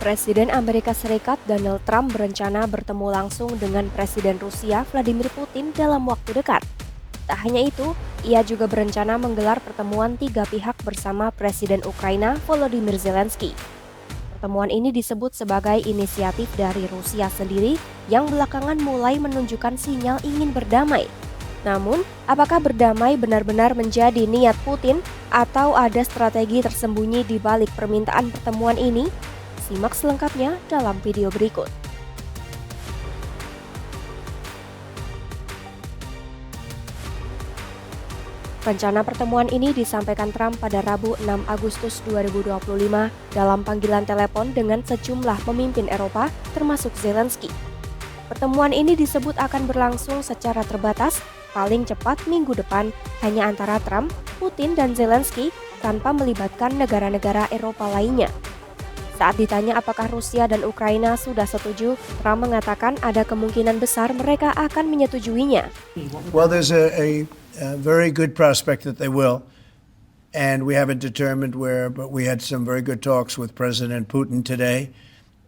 Presiden Amerika Serikat Donald Trump berencana bertemu langsung dengan Presiden Rusia Vladimir Putin dalam waktu dekat. Tak hanya itu, ia juga berencana menggelar pertemuan tiga pihak bersama Presiden Ukraina Volodymyr Zelensky. Pertemuan ini disebut sebagai inisiatif dari Rusia sendiri yang belakangan mulai menunjukkan sinyal ingin berdamai. Namun, apakah berdamai benar-benar menjadi niat Putin atau ada strategi tersembunyi di balik permintaan pertemuan ini? Simak selengkapnya dalam video berikut. Rencana pertemuan ini disampaikan Trump pada Rabu 6 Agustus 2025 dalam panggilan telepon dengan sejumlah pemimpin Eropa termasuk Zelensky. Pertemuan ini disebut akan berlangsung secara terbatas, paling cepat minggu depan, hanya antara Trump, Putin, dan Zelensky tanpa melibatkan negara-negara Eropa lainnya. Saat ditanya apakah Rusia dan Ukraina sudah setuju, Trump mengatakan ada kemungkinan besar mereka akan menyetujuinya. Well, there's a very good prospect that they will, and we haven't determined where, but we had some very good talks with President Putin today,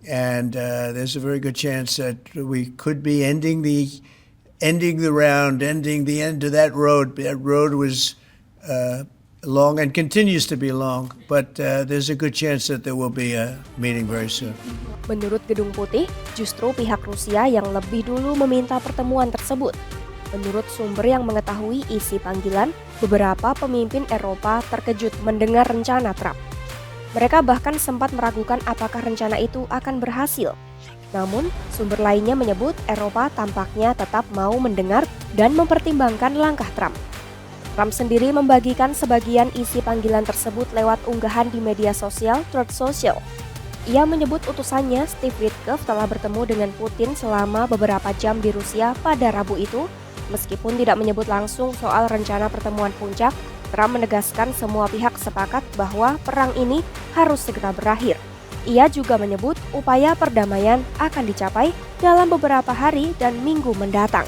and there's a very good chance that we could be ending the end of that road. That road was long and continues to be long, but there's a good chance that there will be a meeting very soon. Menurut Gedung Putih, justru pihak Rusia yang lebih dulu meminta pertemuan tersebut. Menurut sumber yang mengetahui isi panggilan, beberapa pemimpin Eropa terkejut mendengar rencana Trump. Mereka bahkan sempat meragukan apakah rencana itu akan berhasil. Namun, sumber lainnya menyebut Eropa tampaknya tetap mau mendengar dan mempertimbangkan langkah Trump. Trump sendiri membagikan sebagian isi panggilan tersebut lewat unggahan di media sosial Truth Social. Ia menyebut utusannya Steve Witkoff telah bertemu dengan Putin selama beberapa jam di Rusia pada Rabu itu. Meskipun tidak menyebut langsung soal rencana pertemuan puncak, Trump menegaskan semua pihak sepakat bahwa perang ini harus segera berakhir. Ia juga menyebut upaya perdamaian akan dicapai dalam beberapa hari dan minggu mendatang.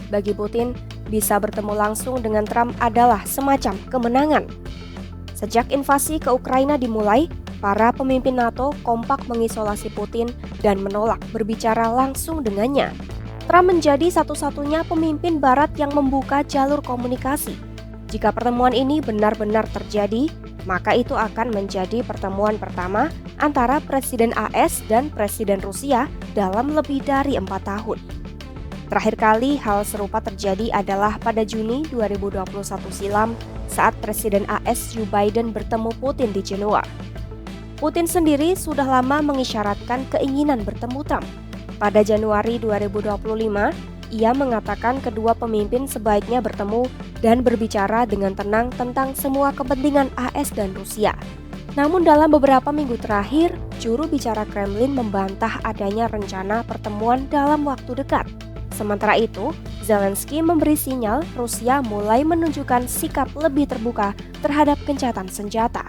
Bagi Putin, bisa bertemu langsung dengan Trump adalah semacam kemenangan. Sejak invasi ke Ukraina dimulai, para pemimpin NATO kompak mengisolasi Putin dan menolak berbicara langsung dengannya. Trump menjadi satu-satunya pemimpin Barat yang membuka jalur komunikasi. Jika pertemuan ini benar-benar terjadi, maka itu akan menjadi pertemuan pertama antara Presiden AS dan Presiden Rusia dalam lebih dari 4 tahun. Terakhir kali hal serupa terjadi adalah pada Juni 2021 silam saat Presiden AS Joe Biden bertemu Putin di Jenewa. Putin sendiri sudah lama mengisyaratkan keinginan bertemu Trump. Pada Januari 2025, ia mengatakan kedua pemimpin sebaiknya bertemu dan berbicara dengan tenang tentang semua kepentingan AS dan Rusia. Namun dalam beberapa minggu terakhir, juru bicara Kremlin membantah adanya rencana pertemuan dalam waktu dekat. Sementara itu, Zelensky memberi sinyal Rusia mulai menunjukkan sikap lebih terbuka terhadap gencatan senjata.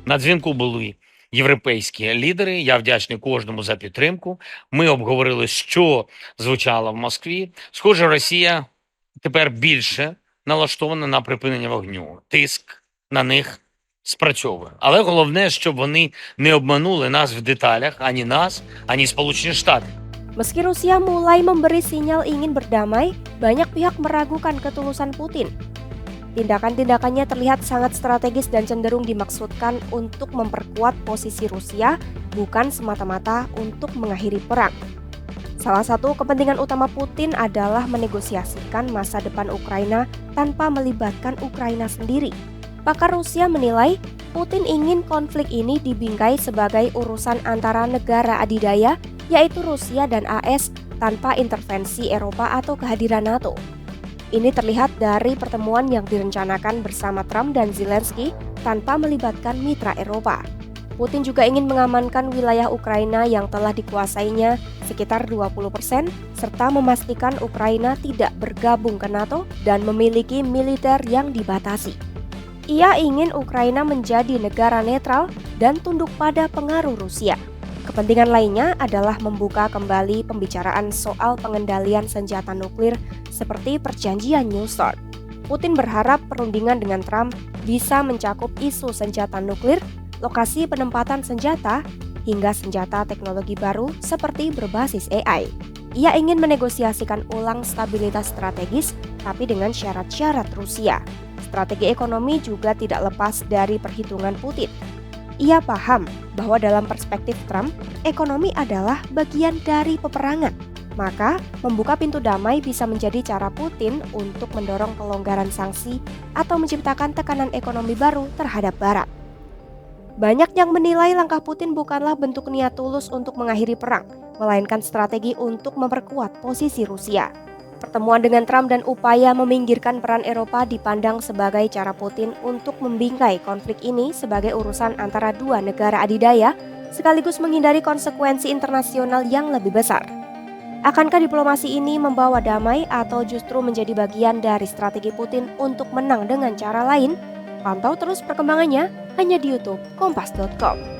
На дзвінку були європейські лідери. Я вдячний кожному за підтримку. Ми обговорили, що звучало в Москві. Схоже, Росія тепер більше налаштована на припинення вогню. Тиск на них спрацьовує. Але головне, щоб вони не обманули нас в деталях, ані нас, ані Сполучені Штати. Meski Rusia mulai memberi sinyal ingin berdamai, banyak pihak meragukan ketulusan Putin. Tindakan-tindakannya terlihat sangat strategis dan cenderung dimaksudkan untuk memperkuat posisi Rusia, bukan semata-mata untuk mengakhiri perang. Salah satu kepentingan utama Putin adalah menegosiasikan masa depan Ukraina tanpa melibatkan Ukraina sendiri. Pakar Rusia menilai Putin ingin konflik ini dibingkai sebagai urusan antara negara adidaya, yaitu Rusia dan AS, tanpa intervensi Eropa atau kehadiran NATO. Ini terlihat dari pertemuan yang direncanakan bersama Trump dan Zelensky tanpa melibatkan mitra Eropa. Putin juga ingin mengamankan wilayah Ukraina yang telah dikuasainya sekitar 20%, serta memastikan Ukraina tidak bergabung ke NATO dan memiliki militer yang dibatasi. Ia ingin Ukraina menjadi negara netral dan tunduk pada pengaruh Rusia. Kepentingan lainnya adalah membuka kembali pembicaraan soal pengendalian senjata nuklir seperti perjanjian New START. Putin berharap perundingan dengan Trump bisa mencakup isu senjata nuklir, lokasi penempatan senjata, hingga senjata teknologi baru seperti berbasis AI. Ia ingin menegosiasikan ulang stabilitas strategis, tapi dengan syarat-syarat Rusia. Strategi ekonomi juga tidak lepas dari perhitungan Putin. Ia paham bahwa dalam perspektif Trump, ekonomi adalah bagian dari peperangan. Maka, membuka pintu damai bisa menjadi cara Putin untuk mendorong pelonggaran sanksi atau menciptakan tekanan ekonomi baru terhadap Barat. Banyak yang menilai langkah Putin bukanlah bentuk niat tulus untuk mengakhiri perang, melainkan strategi untuk memperkuat posisi Rusia. Pertemuan dengan Trump dan upaya meminggirkan peran Eropa dipandang sebagai cara Putin untuk membingkai konflik ini sebagai urusan antara dua negara adidaya, sekaligus menghindari konsekuensi internasional yang lebih besar. Akankah diplomasi ini membawa damai atau justru menjadi bagian dari strategi Putin untuk menang dengan cara lain? Pantau terus perkembangannya hanya di YouTube Kompas.com.